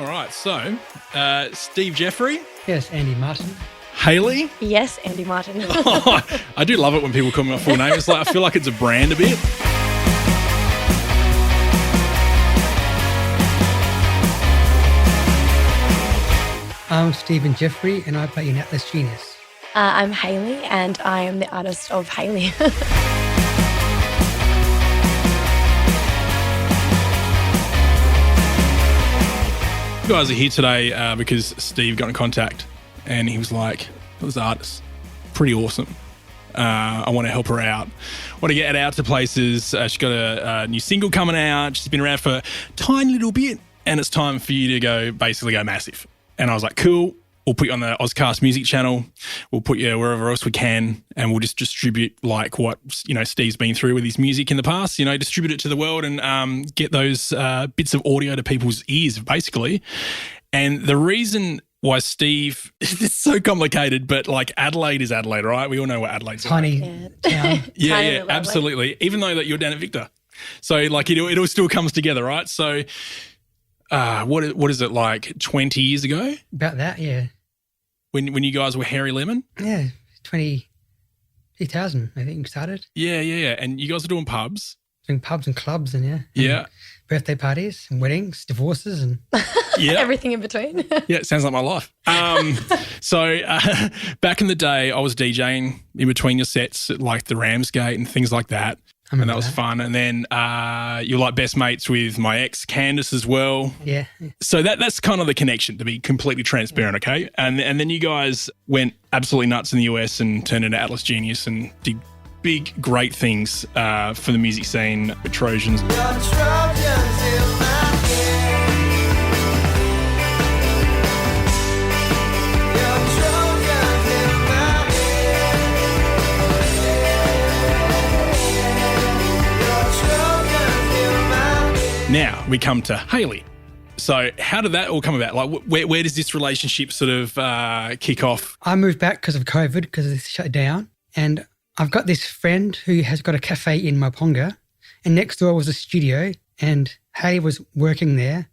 All right, so Steve Jeffrey. Yes, Andy Martin. Hayli. Yes, Andy Martin. Oh, I do love it when people call me my full name. It's like I feel like it's a brand a bit. I'm Stephen Jeffrey and I play in Atlas Genius. I'm Hayli and I am the artist of Hayli. You guys are here today because Steve got in contact and he was like, "This artist, pretty awesome. I want to help her out. Want to get it out to places. She's got a new single coming out. She's been around for a tiny little bit and it's time for you to basically go massive." And I was like, cool. We'll put you on the Ozcast music channel. We'll put you wherever else we can and we'll just distribute like what, Steve's been through with his music in the past, distribute it to the world and get those bits of audio to people's ears, basically. And the reason why Steve, it's so complicated, but like Adelaide is Adelaide, right? We all know what Adelaide's Tiny town. Yeah, absolutely. Even though that you're down at Victor. So like it all still comes together, right? So what is it, like 20 years ago? About that, yeah. When you guys were Hairy Lemon? Yeah, 2000, I think, started. Yeah. And you guys were doing pubs? Doing pubs and clubs and Yeah. Birthday parties and weddings, divorces and everything in between. Yeah, it sounds like my life. So back in the day, I was DJing in between your sets at like the Ramsgate and things like that. And that was fun. And then you're like best mates with my ex, Candice, as well. Yeah. So that's kind of the connection, to be completely transparent, okay? And then you guys went absolutely nuts in the US and turned into Atlas Genius and did big, great things for the music scene, the Trojans. Now we come to Hayli. So how did that all come about? Like where does this relationship sort of kick off? I moved back because of COVID, because it's shut down. And I've got this friend who has got a cafe in Mauponga, and next door was a studio, and Hayli was working there,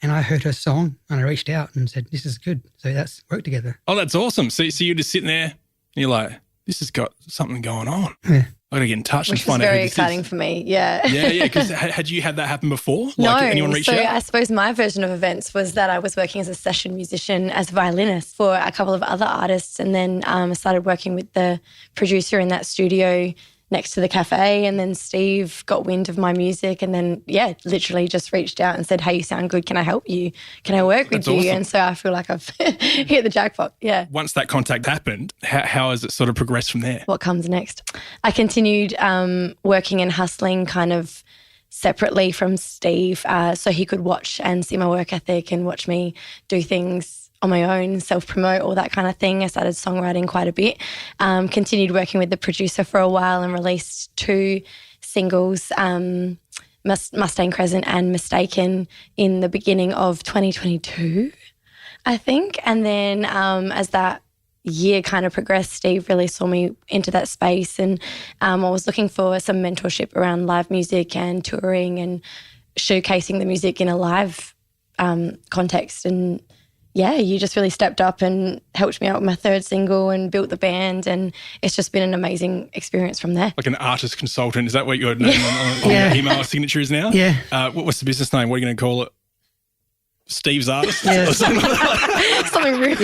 and I heard her song and I reached out and said, this is good. So that's worked together. Oh, that's awesome. So you're just sitting there and you're like, this has got something going on. Yeah. I got to get in touch and Which find was out who very this exciting is. for me, yeah. Yeah, because had you had that happen before? No, Like anyone reached out? I suppose my version of events was that I was working as a session musician, as a violinist for a couple of other artists, and then I started working with the producer in that studio next to the cafe, and then Steve got wind of my music and then, literally just reached out and said, hey, you sound good, can I help you? Can I work with you? Awesome. And so I feel like I've hit the jackpot, yeah. Once that contact happened, how has it sort of progressed from there? What comes next? I continued working and hustling kind of separately from Steve so he could watch and see my work ethic and watch me do things on my own, self-promote, all that kind of thing. I started songwriting quite a bit, continued working with the producer for a while and released 2 singles, Mustang Crescent and Mistaken, in the beginning of 2022, I think. And then as that year kind of progressed, Steve really saw me into that space, and I was looking for some mentorship around live music and touring and showcasing the music in a live context. And you just really stepped up and helped me out with my 3rd single and built the band, and it's just been an amazing experience from there. Like an artist consultant, is that what your name on your email signature is now? Yeah. What's the business name? What are you going to call it? Steve's Artist? Yeah. Or something like that? Something real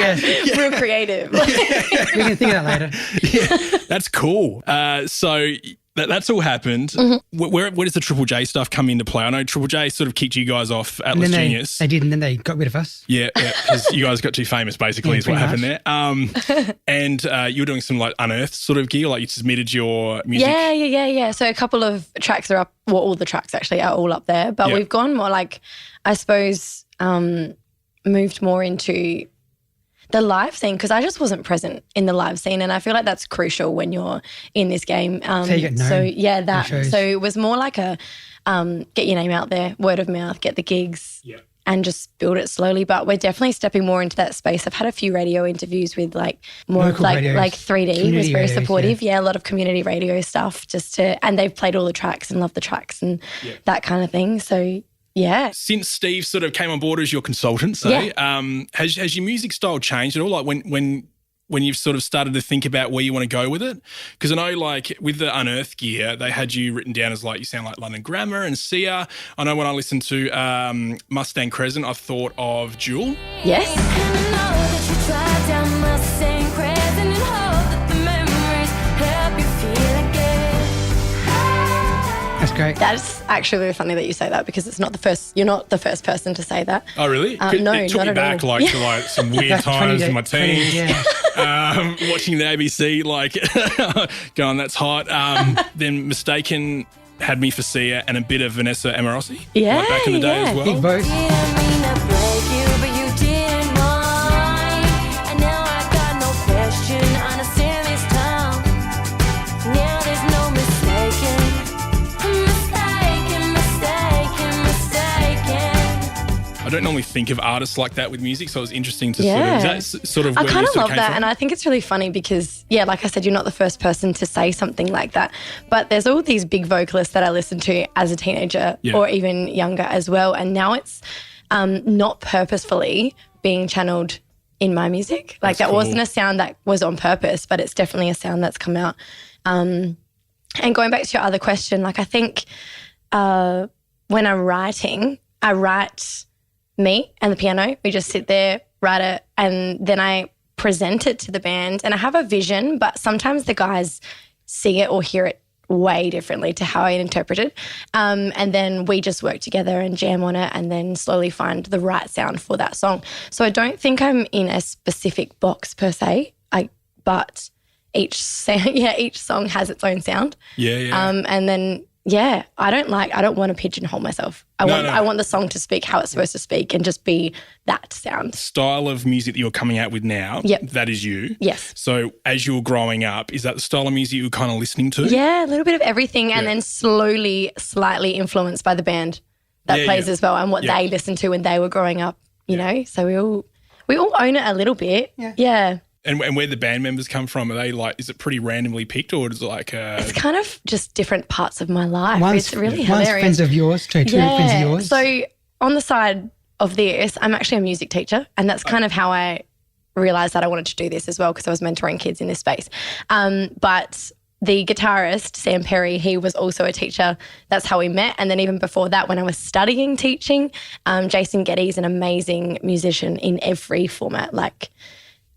creative. We can think of that later. Yeah, that's cool. So that's all happened. Mm-hmm. Where does the Triple J stuff come into play? I know Triple J sort of kicked you guys off And Atlas then Genius. they did, and then they got rid of us. Yeah, because you guys got too famous, basically, is what pretty happened there. And you were doing some like unearthed sort of gear, like you submitted your music. Yeah. So a couple of tracks are up. Well, all the tracks actually are all up there, but we've gone more like, I suppose, moved more into the live scene, because I just wasn't present in the live scene, and I feel like that's crucial when you're in this game. So you get known. So it was more like a get your name out there, word of mouth, get the gigs, and just build it slowly. But we're definitely stepping more into that space. I've had a few radio interviews with like more Local radios, like 3D community was very radios, supportive. Yeah, a lot of community radio stuff and they've played all the tracks and loved the tracks and that kind of thing. So Yeah. Since Steve sort of came on board as your consultant, has your music style changed at all? Like when you've sort of started to think about where you want to go with it? Because I know like with the Unearthed gear, they had you written down as like you sound like London Grammar and Sia. I know when I listened to Mustang Crescent, I thought of Jewel. Yes. That's great. That's actually really funny that you say that because you're not the first person to say that. Oh, really? No, it took not me at back all. like to like some weird times in my teens. Watching the ABC, like going, that's hot. Then Mistaken had me for Sia and a bit of Vanessa Amorosi. Yeah, like back in the day as well. Big both. I don't normally think of artists like that with music, so it was interesting to sort of I where kind you of sort love came that, from. and I think it's really funny because, like I said, you're not the first person to say something like that. But there's all these big vocalists that I listened to as a teenager or even younger as well, and now it's not purposefully being channeled in my music. Like that wasn't a sound that was on purpose, but it's definitely a sound that's come out. And going back to your other question, like I think when I'm writing, I write me and the piano. We just sit there, write it, and then I present it to the band. And I have a vision, but sometimes the guys see it or hear it way differently to how I interpret it. And then we just work together and jam on it and then slowly find the right sound for that song. So I don't think I'm in a specific box per se, but each song has its own sound. And then I don't want to pigeonhole myself. I want the song to speak how it's supposed to speak and just be that sound. Style of music that you're coming out with now, that is you. Yes. So as you were growing up, is that the style of music you were kind of listening to? Yeah, a little bit of everything and then slowly, slightly influenced by the band that plays as well and what they listened to when they were growing up, you know. So we all own it a little bit. Yeah. And where the band members come from, are they like, is it pretty randomly picked or is it like It's kind of just different parts of my life. It's really hilarious. One's friends of yours, two friends of yours. So on the side of this, I'm actually a music teacher and that's kind of how I realised that I wanted to do this as well because I was mentoring kids in this space. But the guitarist, Sam Perry, he was also a teacher. That's how we met. And then even before that, when I was studying teaching, Jason Geddes, an amazing musician in every format, like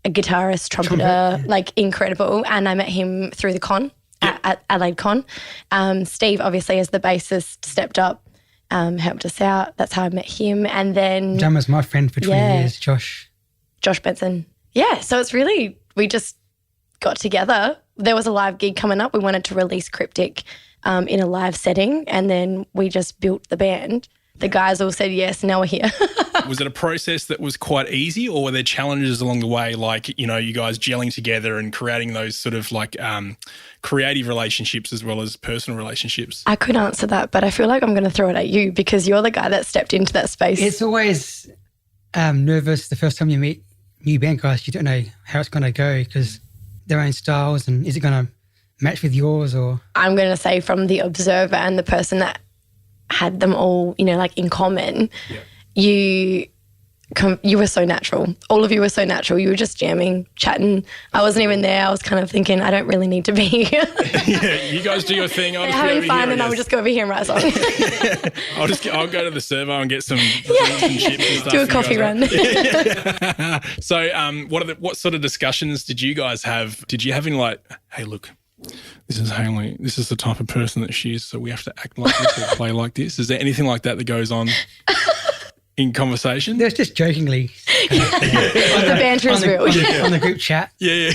a guitarist, trumpeter, like incredible. And I met him through the con at Adelaide Con. Steve, obviously, as the bassist, stepped up, helped us out. That's how I met him. And then John was my friend for 20 years, Josh Benson. Yeah, so it's really, we just got together. There was a live gig coming up. We wanted to release Cryptic in a live setting and then we just built the band. The guys all said yes, now we're here. Was it a process that was quite easy or were there challenges along the way, like, you know, you guys gelling together and creating those sort of like creative relationships as well as personal relationships? I could answer that, but I feel like I'm going to throw it at you because you're the guy that stepped into that space. It's always nervous the first time you meet new band guys. You don't know how it's going to go because their own styles and is it going to match with yours or? I'm going to say from the observer and the person that had them all, you know, like in common, you were so natural. All of you were so natural. You were just jamming, chatting. I wasn't even there. I was kind of thinking, I don't really need to be here. You guys do your thing. I'll just having be fun here, and I would just go over here and write a song. I'll go to the servo and get some drinks and chips and stuff. Do a coffee run. So what sort of discussions did you guys have? Did you have any like, hey, look, this is Hayli. This is the type of person that she is, so we have to act like this or play like this. Is there anything like that goes on in conversation? There's just jokingly. The banter is real. On the group chat. Yeah.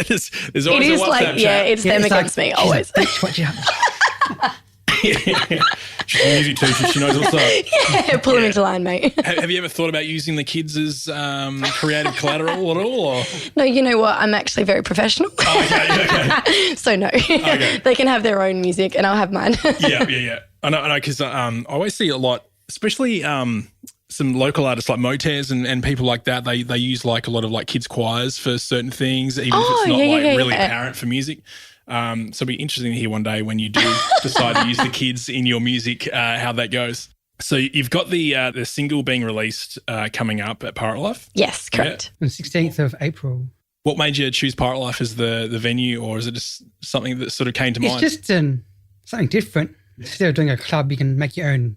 There's always it is a WhatsApp like, chat. it's them against me, always. Watch out. She's a music teacher. She knows what's up. Pull them into line, mate. Have you ever thought about using the kids as creative collateral at all? Or? No, you know what? I'm actually very professional. Oh, okay. So no. Okay. They can have their own music and I'll have mine. Yeah. I know, because I always see a lot, especially some local artists like Motez and people like that. They use like a lot of like kids choirs for certain things, even if it's not really apparent for music. So it'll be interesting to hear one day when you do decide to use the kids in your music, how that goes. So you've got the single being released coming up at Pirate Life. Yes, correct. On the 16th of April. What made you choose Pirate Life as the venue, or is it just something that sort of came to mind? It's just something different. Instead of doing a club, you can make your own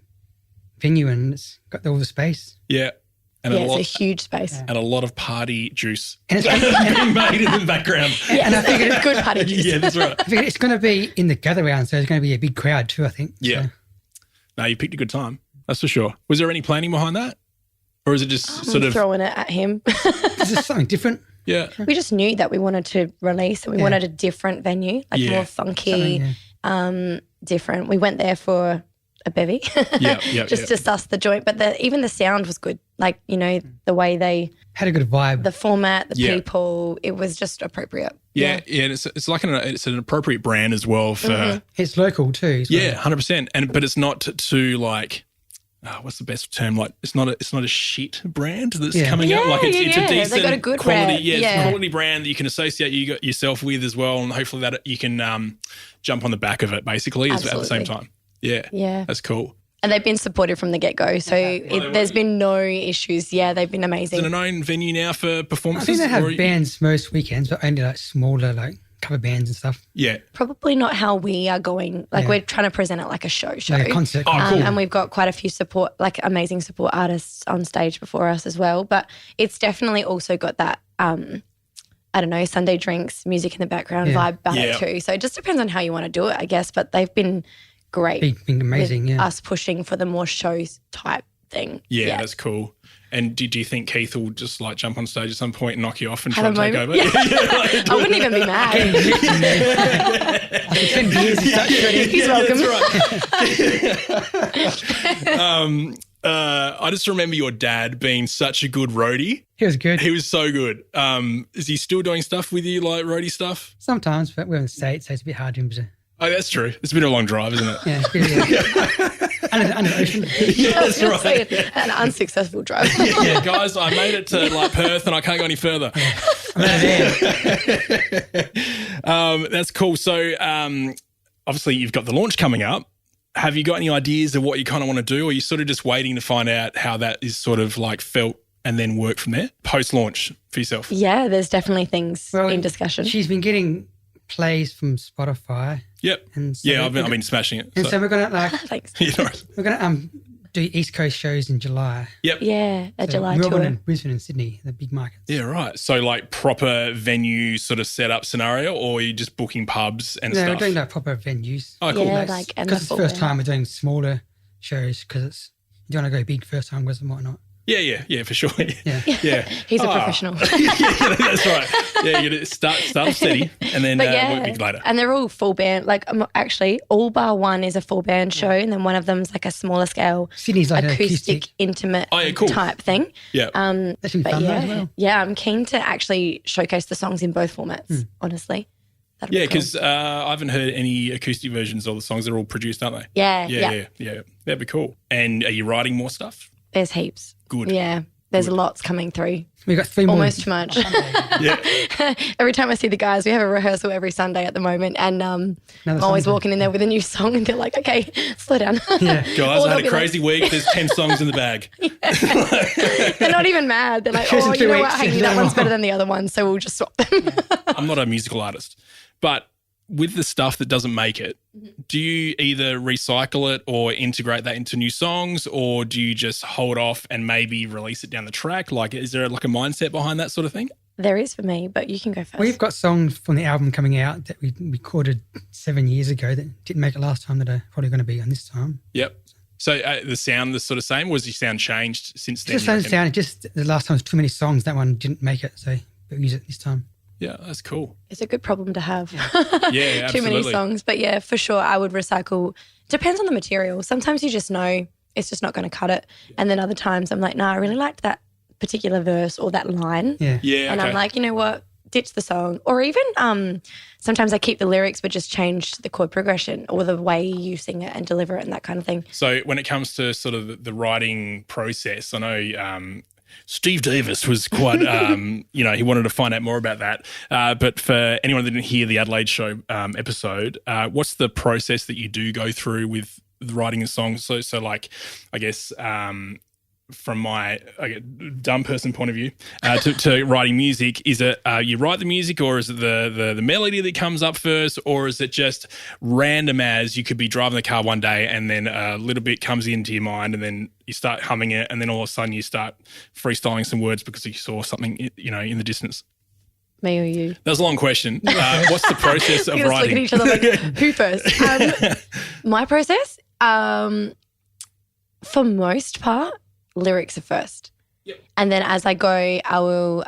venue and it's got all the space. Yeah. And It's a huge space. And a lot of party juice And it's being made in the background. Yeah, and I figured it's good party juice. Yeah, that's right. I figured it's going to be in the gather round, so there's going to be a big crowd too, I think. Yeah. So, No, you picked a good time. That's for sure. Was there any planning behind that? Or is it just sort of... throwing it at him. it's just something different. Yeah. We just knew that we wanted to release and we wanted a different venue, like more funky, different. We went there for a bevy, just to suss the joint. But even the sound was good. Like, you know, the way they had a good vibe, the format, the people, it was just appropriate. Yeah. And it's like it's an appropriate brand as well for. It's local too. So. Yeah, 100%. But it's not too like. What's the best term? Like it's not a shit brand that's coming up. Like it's a decent they got a good quality. brand. It's a quality brand that you can associate yourself with as well, and hopefully that you can jump on the back of it basically at the same time. Yeah, that's cool. And they've been supportive from the get-go, so there's been no issues. Yeah, they've been amazing. Is it a known venue now for performances? I think they have bands most weekends, but only like smaller, like cover bands and stuff. Yeah. Probably not how we are going. Like we're trying to present it like a show. Like a concert. Oh, cool. And we've got quite a few amazing support artists on stage before us as well. But it's definitely also got that, I don't know, Sunday drinks, music in the background vibe about it too. So it just depends on how you want to do it, I guess. But they've been great. Been amazing, with us pushing for the more shows type thing. Yeah, that's cool. And do you think Keith will just like jump on stage at some point and knock you off and Have try and take over? I wouldn't even be mad. After 10 years, He's welcome. I just remember your dad being such a good roadie. He was good. He was so good. Is he still doing stuff with you, like roadie stuff? Sometimes, but we're in the States, so it's a bit hard to imagine. Oh, that's true. It's been a long drive, isn't it? Under the ocean. Yeah, that's right. An unsuccessful drive. Yeah, guys, I made it to like Perth and I can't go any further. That's cool. So obviously you've got the launch coming up. Have you got any ideas of what you kind of want to do, or are you sort of just waiting to find out how that is sort of like felt and then work from there post-launch for yourself? Yeah, there's definitely things in discussion. She's been getting plays from Spotify. Yep. And so I've been smashing it. And so we're going to thanks. We're going to do East Coast shows in July. Yep. Yeah, a July Melbourne tour. and Brisbane and Sydney, the big markets. Yeah, right. So like proper venue sort of setup scenario, or are you just booking pubs and stuff? No, we're doing like proper venues. Oh, cool. Yeah, Nice. Because it's the first time we're doing smaller shows because you don't want to go big first time and whatnot. Yeah, for sure. Yeah. He's a professional. Yeah, that's right. Yeah, you got to start off steady and then work big later. And they're all full band. Like actually, all bar one is a full band show, and then one of them's like a smaller scale, Sydney's like acoustic, intimate type thing. Yeah, that should be fun as well. Yeah, I'm keen to actually showcase the songs in both formats. Honestly. Yeah, because I haven't heard any acoustic versions of the songs. They're all produced, aren't they? Yeah. That'd be cool. And are you writing more stuff? There's heaps. Good. Yeah, there's lots coming through. We got 3 more. Almost too much. Every time I see the guys, we have a rehearsal every Sunday at the moment, and I'm always walking in there with a new song, and they're like, "Okay, slow down." Yeah, guys, I had a crazy week. There's 10 songs in the bag. They're not even mad. They're like, "Oh, you know what? Hayli, that one's better than the other one, so we'll just swap them." I'm not a musical artist, but with the stuff that doesn't make it, do you either recycle it or integrate that into new songs, or do you just hold off and maybe release it down the track? Like, is there like a mindset behind that sort of thing? There is for me, but you can go first. We've got songs from the album coming out that we recorded 7 years ago that didn't make it last time that are probably going to be on this time. Yep. So the sound is sort of same, or has your sound changed since then? Just the sound, just the last time was too many songs. That one didn't make it, so we'll use it this time. Yeah, that's cool. It's a good problem to have. Yeah, Too many songs. But yeah, for sure, I would recycle. Depends on the material. Sometimes you just know it's just not going to cut it. And then other times I'm like, I really liked that particular verse or that line. Yeah. And I'm like, you know what? Ditch the song. Or even sometimes I keep the lyrics but just change the chord progression or the way you sing it and deliver it and that kind of thing. So when it comes to sort of the writing process, I know Steve Davis was quite, he wanted to find out more about that. But for anyone that didn't hear the Adelaide show episode, what's the process that you do go through with writing a song? So like, I guess from my dumb person point of view, to writing music, is it you write the music, or is it the melody that comes up first, or is it just random as you could be driving the car one day and then a little bit comes into your mind and then you start humming it and then all of a sudden you start freestyling some words because you saw something, in the distance? Me or you? That was a long question. What's the process of we just writing? look at each other like, who first? My process, for most part, lyrics are first. Yep. And then as I go, I will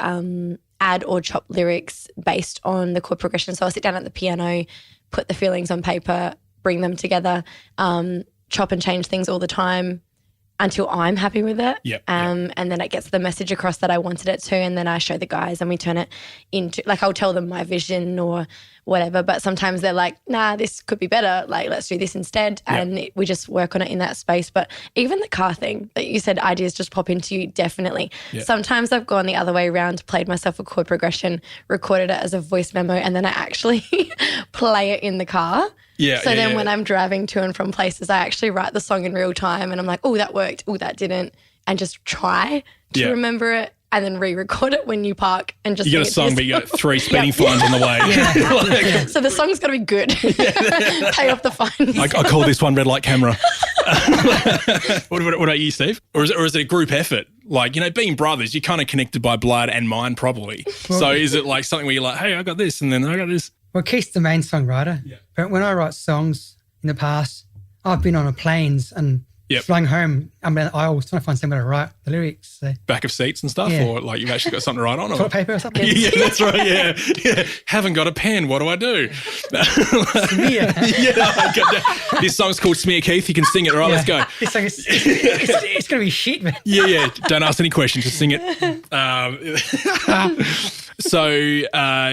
add or chop lyrics based on the chord progression. So I'll sit down at the piano, put the feelings on paper, bring them together, chop and change things all the time until I'm happy with it. Yep. And then it gets the message across that I wanted it to, and then I show the guys and we turn it into, like, I'll tell them my vision or whatever, but sometimes they're like, nah, this could be better, like let's do this instead. Yep. And we just work on it in that space. But even the car thing that you said, ideas just pop into you, definitely. Yep. Sometimes I've gone the other way around, played myself a chord progression, recorded it as a voice memo, and then I actually play it in the car. Yeah. So then when I'm driving to and from places, I actually write the song in real time and I'm like, oh, that worked, oh, that didn't, and just try to remember it and then re-record it when you park and just you got a song, but you got 3 speeding fines on the way. So the song's got to be good. Pay off the fines. I call this one red light camera. What about you, Steve? Or is it a group effort? Like, being brothers, you're kind of connected by blood and mind probably. So is it like something where you're like, hey, I got this and then I got this? Well, Keith's the main songwriter. Yeah. But when I write songs in the past, I've been on a planes and flying home. I mean, I always trying to find somewhere to write the lyrics. So. Back of seats and stuff, or like you've actually got something to write on? Toilet paper or something? Yeah, that's right, yeah. Haven't got a pen, what do I do? Smear. I got that. This song's called Smear Keith, you can sing it, all right, let's go. This song is, it's going to be shit, man. Yeah, don't ask any questions, just sing it. So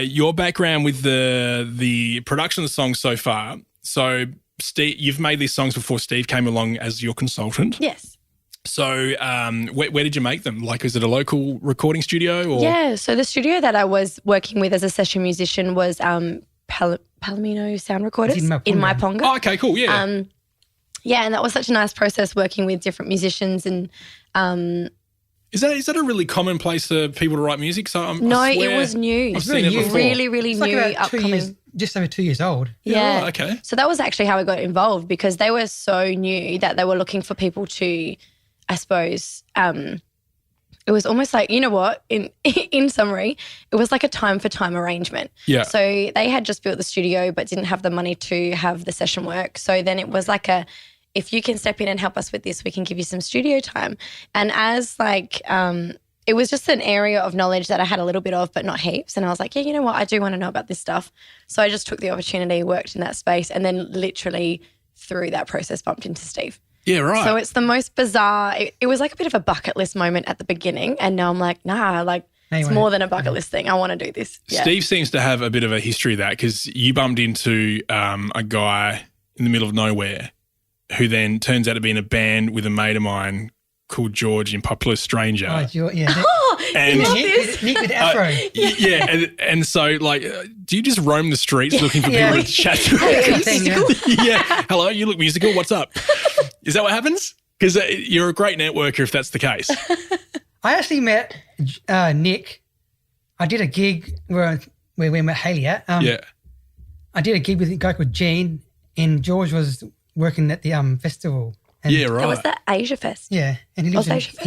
your background with the production of the song so far, so Steve, you've made these songs before Steve came along as your consultant. Yes. So where did you make them? Like, is it a local recording studio? Or? Yeah, so the studio that I was working with as a session musician was Palomino Sound Recorders in Maiponga. Oh, okay, cool, yeah. Yeah, and that was such a nice process working with different musicians and Is that a really common place for people to write music? So no, it was new. I've seen it before. Really, really it's new, like about upcoming. Just over 2 years old. Yeah. Right, okay. So that was actually how I got involved, because they were so new that they were looking for people to, I suppose, it was almost like, you know what, in summary, it was like a time for time arrangement. Yeah. So they had just built the studio but didn't have the money to have the session work. So then it was like if you can step in and help us with this, we can give you some studio time. And as it was just an area of knowledge that I had a little bit of, but not heaps. And I was like, yeah, you know what? I do want to know about this stuff. So I just took the opportunity, worked in that space, and then literally through that process bumped into Steve. Yeah, right. So it's the most bizarre. It was like a bit of a bucket list moment at the beginning. And now I'm like, nah, like it's more than a bucket list thing. I want to do this. Yeah. Steve seems to have a bit of a history of that, because you bumped into a guy in the middle of nowhere who then turns out to be in a band with a mate of mine called George in Popular Stranger. Oh, yeah. And Nick with afro. Yeah, and so like, do you just roam the streets looking for people to chat to? Yeah, hello, you look musical, what's up? Is that what happens? Because you're a great networker if that's the case. I actually met Nick. I did a gig where we met Hayli at. I did a gig with a guy called Gene, and George was working at the festival. And yeah, right. That was the Asia Fest. Yeah, and he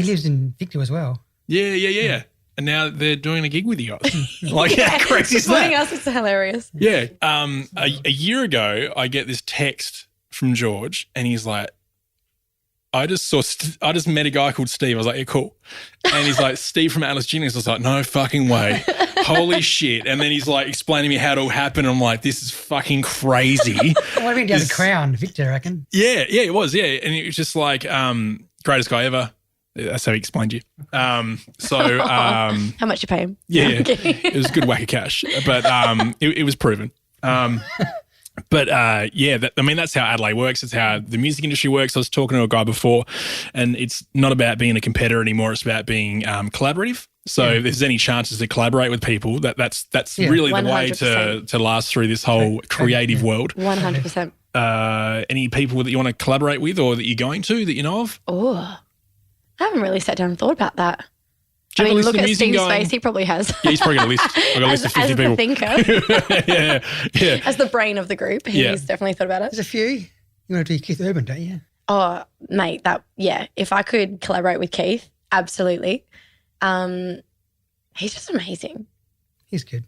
lives in Victor as well. Yeah. And now they're doing a gig with you guys. Like, how crazy is that? Us, it's hilarious. Yeah. A year ago, I get this text from George, and he's like, I just met a guy called Steve. I was like, yeah, cool. And he's like, Steve from Atlas Jennings. I was like, no fucking way. Holy shit. And then he's like explaining to me how it all happened. I'm like, this is fucking crazy. Well, I went down to Crown, Victor, I reckon. Yeah, it was. Yeah. And it was just like, greatest guy ever. That's how he explained you. How much you pay him? Yeah. It was a good whack of cash. But it was proven. But that's how Adelaide works. It's how the music industry works. I was talking to a guy before, and it's not about being a competitor anymore. It's about being collaborative. So if there's any chances to collaborate with people, that's really 100%. The way to last through this whole creative world. 100%. Any people that you want to collaborate with or that you're going to that you know of? Oh, I haven't really sat down and thought about that. Do you I ever mean, listen look to at music Steve's going- face. He probably has. Yeah, he's probably got a list. I've got a list of 50 as people. the thinker, Yeah. as the brain of the group, he's Yeah. definitely thought about it. There's a few. You want to do Keith Urban, don't you? Oh, mate, if I could collaborate with Keith, absolutely. He's just amazing. He's good.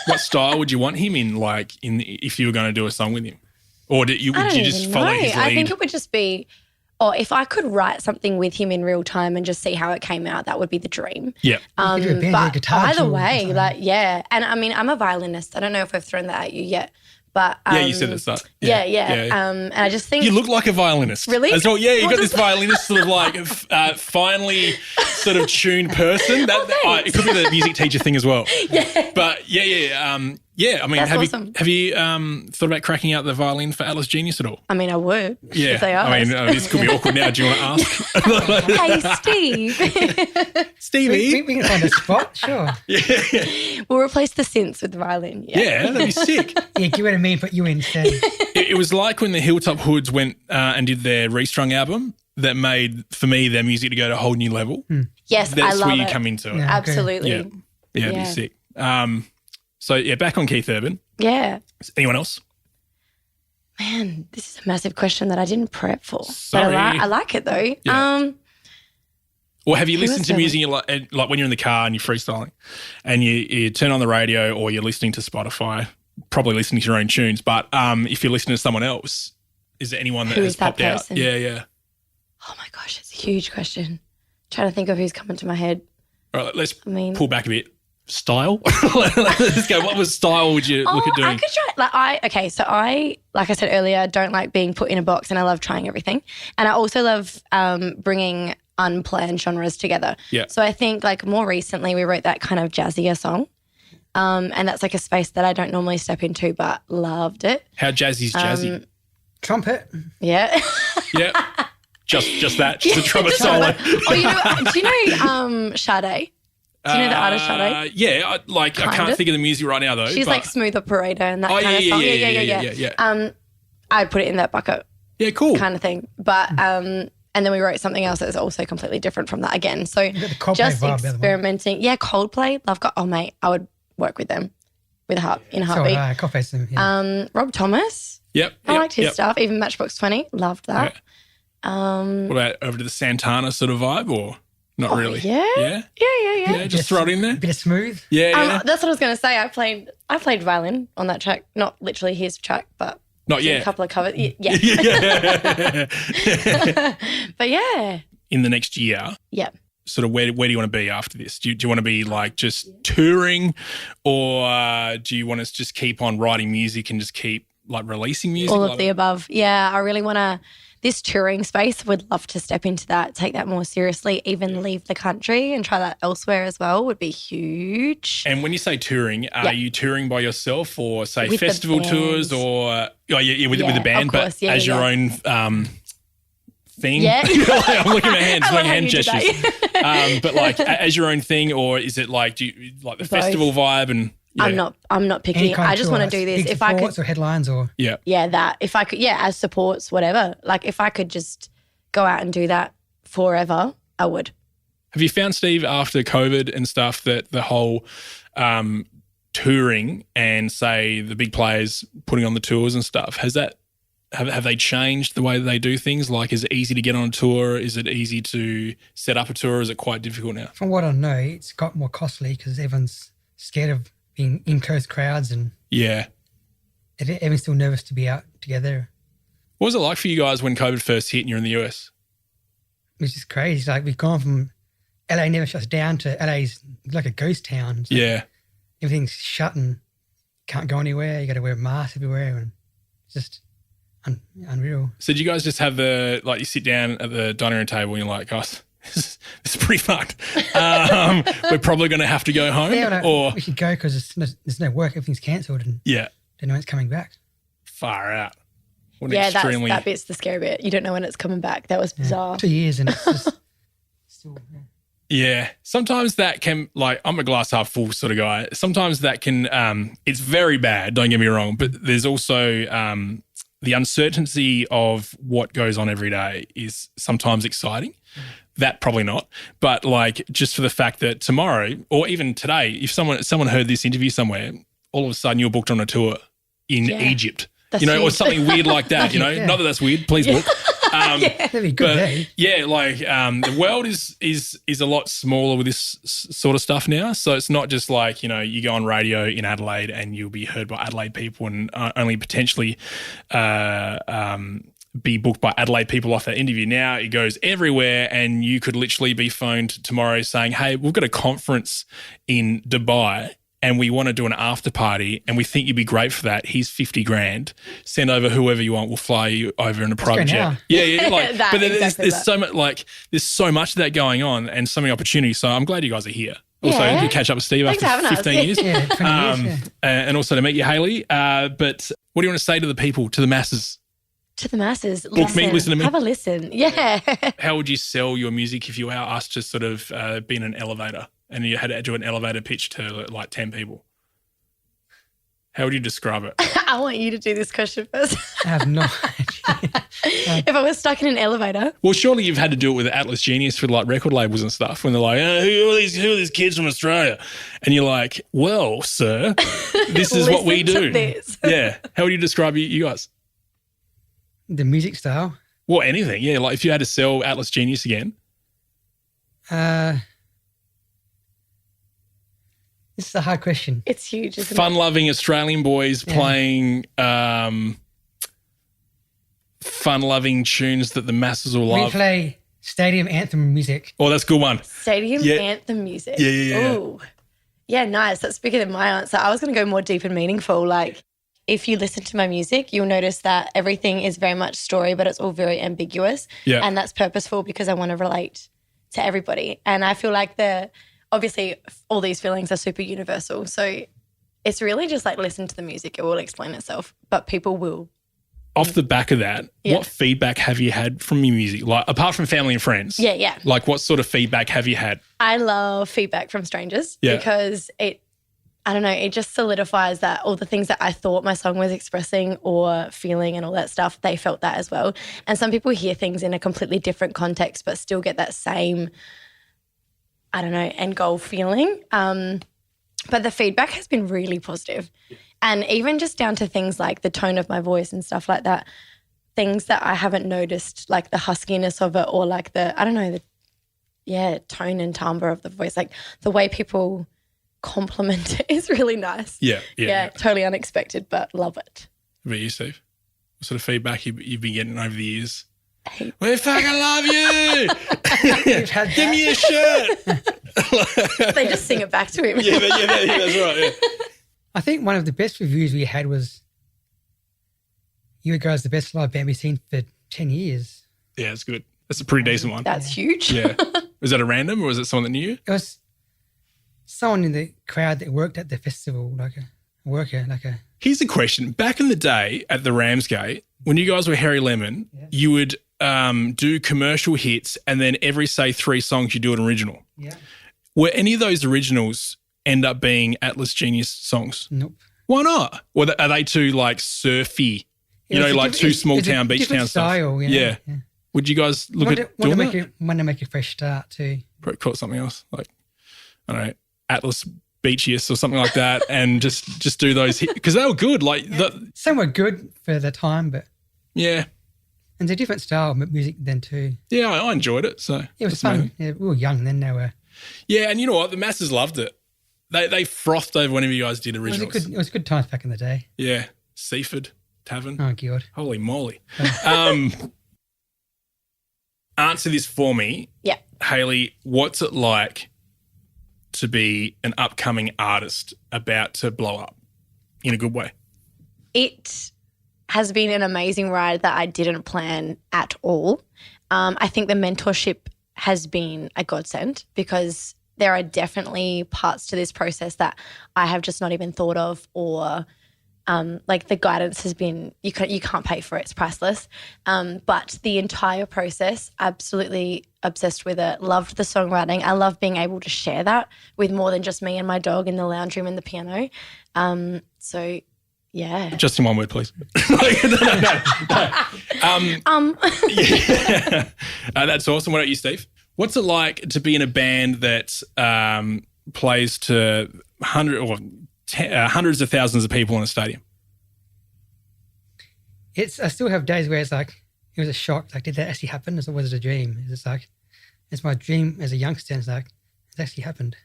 What style would you want him in, like, if you were going to do a song with him? Or would you just even follow know. his lead? I think it would just be, if I could write something with him in real time and just see how it came out, that would be the dream. Yeah. You could do a band, But guitar either tour or way, something. like, yeah. And I mean, I'm a violinist. I don't know if I've thrown that at you yet, but Yeah, you said at the start. Yeah. And I just think You look like a violinist. Really? As well. Yeah, you What got this does- violinist sort of like finely sort of tuned person. thanks. It could be the music teacher thing as well. Yeah. But yeah. I mean, That's have awesome. you thought about cracking out the violin for Atlas Genius at all? I mean, I would Yeah. if they asked. I mean, this could be awkward now. Do you want to ask? Hey, Steve. Stevie? We can find a spot, sure. We'll replace the synths with the violin. Yeah, that'd be sick. Yeah, give it to me and put you in instead. It was like when the Hilltop Hoods went and did their Restrung album that made, for me, their music to go to a whole new level. Yes, I That's love where you it. come into it. Yeah. Absolutely. Yeah. Yeah, it'd be Yeah. sick. So, yeah, back on Keith Urban. Yeah. Anyone else? Man, this is a massive question that I didn't prep for. Sorry. But I like it though. Yeah. Or have you Who listened else to have I- music like when you're in the car and you're freestyling and you turn on the radio or you're listening to Spotify, probably listening to your own tunes, but if you're listening to someone else, is there anyone that Who has is that popped out? person? Yeah. Oh my gosh, it's a huge question. Trying to think of who's coming to my head. All right, let's I mean, pull back a bit. Style? Let's go. What was style would you look at doing? I could try. So like I said earlier, don't like being put in a box, and I love trying everything. And I also love bringing unplanned genres together. Yeah. So I think like more recently we wrote that kind of jazzier song, and that's like a space that I don't normally step into, but loved it. How jazzy's jazzy? Trumpet. Yeah. Yeah. Just that. Just a trumpet solo. Do you know Sade? Do you know the artist Sade? Yeah, I Kind can't of. think of the music right now though. She's but- like Smooth Operator and that Oh, kind of song. yeah. I'd put it in that bucket Yeah, cool. kind of thing. But and then we wrote something else that's also completely different from that again. So got the Coldplay just vibe, the other one. experimenting. Yeah, Coldplay. Oh mate, I would work with them in a So heartbeat. Coldplay's them. Yeah. Rob Thomas. Yep. I liked his yep. stuff. Even Matchbox 20. Loved that. What about over to the Santana sort of vibe or not really? Yeah. Yeah? Yeah. Yeah, just throw it in there. Bit of smooth. Yeah. That's what I was going to say. I played violin on that track. Not literally his track, but Not did yet. a couple of covers. Yeah. Yeah. But yeah. In the next year, Yeah. sort of where do you want to be after this? Do you want to be like just touring or do you want to just keep on writing music and just keep like releasing music? All of Like- the above. Yeah, I really want to, this touring space, would love to step into that, take that more seriously, even leave the country and try that elsewhere as well would be huge. And when you say touring, are Yeah. you touring by yourself or say With the festival band. tours or with Yeah, the band, of course. but Yeah, as yeah, your yeah. own thing? Yeah. I'm looking at my hands, I love doing how hand you did gestures. that. But like as your own thing, or is it like the Both. festival vibe and I'm not picky. Any kind I of just tour, want to do this. big If I could, supports or headlines or if I could, as supports, whatever. Like if I could just go out and do that forever, I would. Have you found, Steve, after COVID and stuff, that the whole touring and say the big players putting on the tours and stuff, have they changed the way that they do things? Like, is it easy to get on a tour? Is it easy to set up a tour? Is it quite difficult now? from what I know, it's got more costly because everyone's scared of being in close crowds and Yeah. everyone's still nervous to be out together, What was it like for you guys when COVID first hit and you're in the US? which is crazy. It's like we've gone from LA never shuts down to LA's like a ghost town. It's like Yeah. everything's shut and can't go anywhere. You got to wear masks everywhere and it's just unreal. So did you guys just have you sit down at the dining room table and you're like, guys, this is pretty fucked. We're probably going to have to go home? Yeah, or we should go because there's no work. Everything's cancelled and yeah, don't know when it's coming back. far out. What an Yeah, extremely... that bit's the scary bit. You don't know when it's coming back. That was bizarre. 2 years and it's just still. Yeah. Sometimes that can, like, I'm a glass half full sort of guy. Sometimes that can, it's very bad, don't get me wrong, but there's also the uncertainty of what goes on every day is sometimes exciting. That probably not, but like just for the fact that tomorrow or even today, if someone heard this interview somewhere, all of a sudden you're booked on a tour in Egypt, That's or huge. something weird like that. Yeah. Not that that's weird. Please book. That'd be good, eh? Yeah, like the world is a lot smaller with this sort of stuff now. So it's not just like, you go on radio in Adelaide and you'll be heard by Adelaide people and only potentially be booked by Adelaide people off that interview. Now it goes everywhere and you could literally be phoned tomorrow saying, hey, we've got a conference in Dubai and we want to do an after party and we think you'd be great for that. Here's 50 grand. Send over whoever you want. We'll fly you over in a private jet. now. Yeah. Like, That, but then exactly there's so much there's so much of that going on and so many opportunities. So I'm glad you guys are here. Also, Yeah. to catch up with Steve Thanks after for having us. 15 years. Yeah, 20 years, And also to meet you, Hayli. But what do you want to say to the people, to the masses? To the masses, listen to me. Have a listen. Yeah. How would you sell your music if you were asked to sort of be in an elevator and you had to do an elevator pitch to like 10 people? How would you describe it? I want you to do this question first. I have no idea. If I was stuck in an elevator, Well, surely you've had to do it with Atlas Genius for like record labels and stuff when they're like, who are these kids from Australia? And you're like, well, sir, this is what we Listen do. to this. Yeah. How would you describe you guys? The music style. Well, anything. Yeah. Like if you had to sell Atlas Genius again. This is a hard question. it's huge, isn't it? Fun-loving Australian boys playing fun-loving tunes that the masses will We love. play stadium anthem music. Oh, that's a good one. Stadium Yeah. anthem music. Yeah. Ooh. Yeah, nice. That's bigger than my answer. I was going to go more deep and meaningful. Like, if you listen to my music, you'll notice that everything is very much story, but it's all very ambiguous. Yeah. And that's purposeful because I want to relate to everybody. And I feel like obviously all these feelings are super universal. So it's really just like listen to the music. It will explain itself, but people will. Off the back of that, Yeah. what feedback have you had from your music? Like apart from family and friends? Yeah. Like what sort of feedback have you had? I love feedback from strangers Yeah. because it just solidifies that all the things that I thought my song was expressing or feeling and all that stuff, they felt that as well. And some people hear things in a completely different context but still get that same, end goal feeling. But the feedback has been really positive. And even just down to things like the tone of my voice and stuff like that, things that I haven't noticed, like the huskiness of it or like the tone and timbre of the voice, like the way people compliment it is really nice. Yeah. Totally unexpected, but love it. What about you, Steve? What sort of feedback you've been getting over the years? Hey. We fucking love you. We've had Give me a shirt. They just sing it back to him. yeah, that's right. Yeah. I think one of the best reviews we had was, you guys the best live band we've seen for 10 years. Yeah, it's good. That's a pretty decent one. That's huge. Yeah. Was that a random or was it someone that knew you? It was someone in the crowd that worked at the festival, like a worker, Here's the question. Back in the day at the Ramsgate, when you guys were Harry Lemon, you would do commercial hits and then every, say, 3 songs you do an original. Yeah. Were any of those originals end up being Atlas Genius songs? Nope. Why not? Or are they too like surfy? It was a like diff- too it's small a town, beach different town style, stuff. yeah. Would you guys look at doing that? Want to make a fresh start too. Probably call it something else, like I don't know, Atlas Beachiest or something like that, and just do those because they were good. Like Some were good for the time, but yeah, and it's a different style of music then too. yeah, I enjoyed it. So It was that's fun. amazing. Yeah, we were young then. They were. Yeah, and you know what? The masses loved it. They frothed over whenever you guys did originals. It was good times back in the day. Yeah, Seaford Tavern. Oh god. Holy moly! Answer this for me. Yeah. Hayli, what's it like to be an upcoming artist about to blow up in a good way? It has been an amazing ride that I didn't plan at all. I think the mentorship has been a godsend because there are definitely parts to this process that I have just not even thought of or like the guidance has been, you can't pay for it, it's priceless. But the entire process, absolutely obsessed with it, loved the songwriting. I love being able to share that with more than just me and my dog in the lounge room and the piano. So Yeah. Just in one word, please. No. Yeah. That's awesome. What about you, Steve? What's it like to be in a band that plays to hundreds of thousands of people in a stadium? I still have days where it's like, it was a shock. Like, did that actually happen? Or was it a dream? It's like, it's my dream as a youngster. It's like, it's actually happened.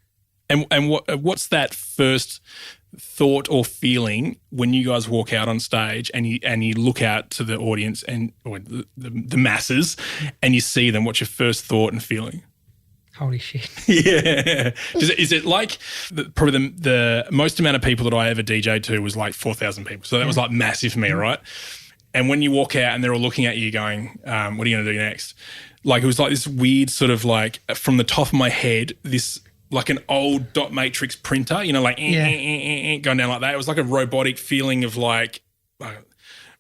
And what's that first thought or feeling when you guys walk out on stage and you look out to the audience or the masses and you see them? What's your first thought and feeling? Holy shit. Yeah. Is it like probably the most amount of people that I ever DJ'd to was like 4,000 people. So that was like massive for me, right? And when you walk out and they're all looking at you going, what are you going to do next? Like, it was like this weird sort of like, from the top of my head, this like an old dot matrix printer, like going down like that. It was like a robotic feeling of like,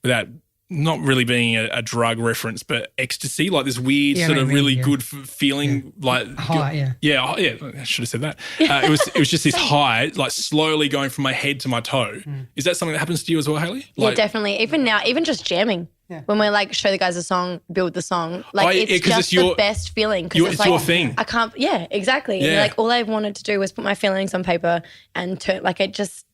without not really being a drug reference, but ecstasy, like this weird sort of really good feeling, like high, I should have said that. It was just this high, like slowly going from my head to my toe. Is that something that happens to you as well, Hayli? Yeah, definitely. Even now, even just jamming. Yeah. When we like show the guys a song, build the song, like it's just the best feeling because it's like your thing. I can't. Yeah, exactly. Yeah. And like all I wanted to do was put my feelings on paper and turn. Like it just,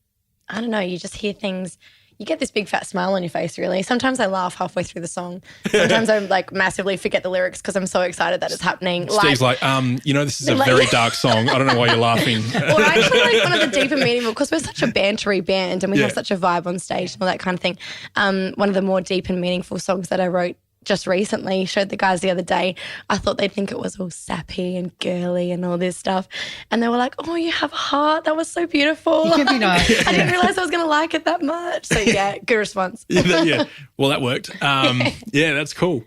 I don't know. You just hear things. You get this big fat smile on your face, really. Sometimes I laugh halfway through the song. Sometimes I like massively forget the lyrics because I'm so excited that it's happening. Steve's like, this is a very dark song. I don't know why you're laughing. Or actually like one of the deep and meaningful, because we're such a bantery band and we have such a vibe on stage and all that kind of thing. One of the more deep and meaningful songs that I wrote just recently, showed the guys the other day. I thought they'd think it was all sappy and girly and all this stuff. And they were like, oh, you have a heart. That was so beautiful. You can be nice. I didn't realise I was going to like it that much. So, yeah, good response. Yeah. Well, that worked. Yeah, that's cool.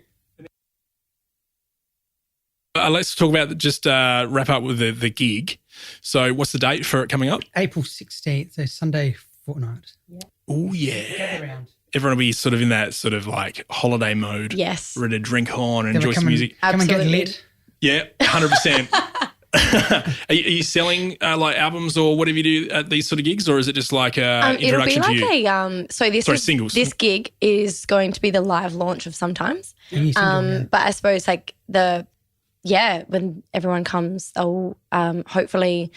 Let's talk about just wrap up with the gig. So what's the date for it coming up? April 16th, so Sunday fortnight. Yeah. Oh, yeah. Everyone will be sort of in that sort of like holiday mode. Yes. Ready to drink on and enjoy some music. Come and get lit. Yeah, 100%. Are you selling like albums or whatever you do at these sort of gigs, or is it just like a introduction to you? It'll be like singles. This gig is going to be the live launch of Sometimes. But I suppose like when everyone comes, they'll hopefully,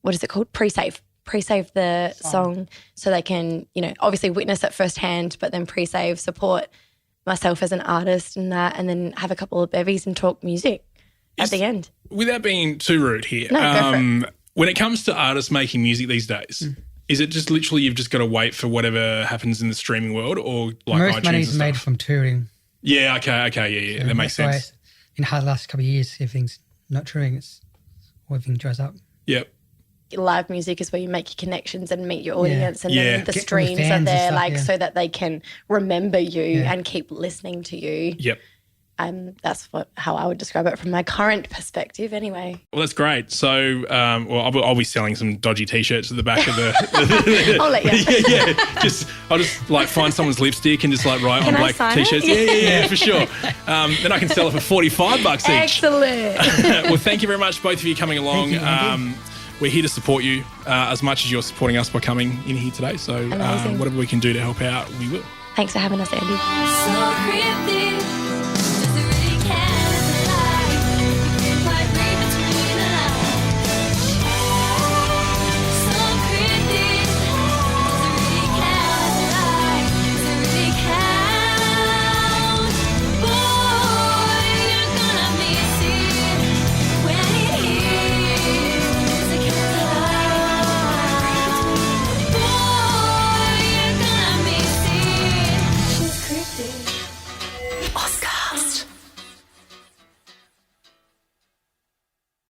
what is it called? Pre-save the song so they can, obviously witness it firsthand, but then pre-save, support myself as an artist and that, and then have a couple of bevies and talk music at the end. Without being too rude here, no, go for it. When it comes to artists making music these days, is it just literally you've just got to wait for whatever happens in the streaming world, or like most iTunes money is and made stuff? from touring. Yeah, okay, yeah, that makes sense. In the last couple of years, everything's not touring, everything dries up. Yep. Live music is where you make your connections and meet your audience, and then the streams are there so that they can remember you and keep listening to you. Yep. That's how I would describe it from my current perspective anyway. Well, that's great. So, I'll be selling some dodgy T-shirts at the back of the I'll let you. I'll just like find someone's lipstick and just like write on black T-shirts. Yeah, for sure. Then I can sell it for $45 each. Excellent. Well, thank you very much, both of you, coming along. We're here to support you as much as you're supporting us by coming in here today. So whatever we can do to help out, we will. Thanks for having us, Andy. Oscars.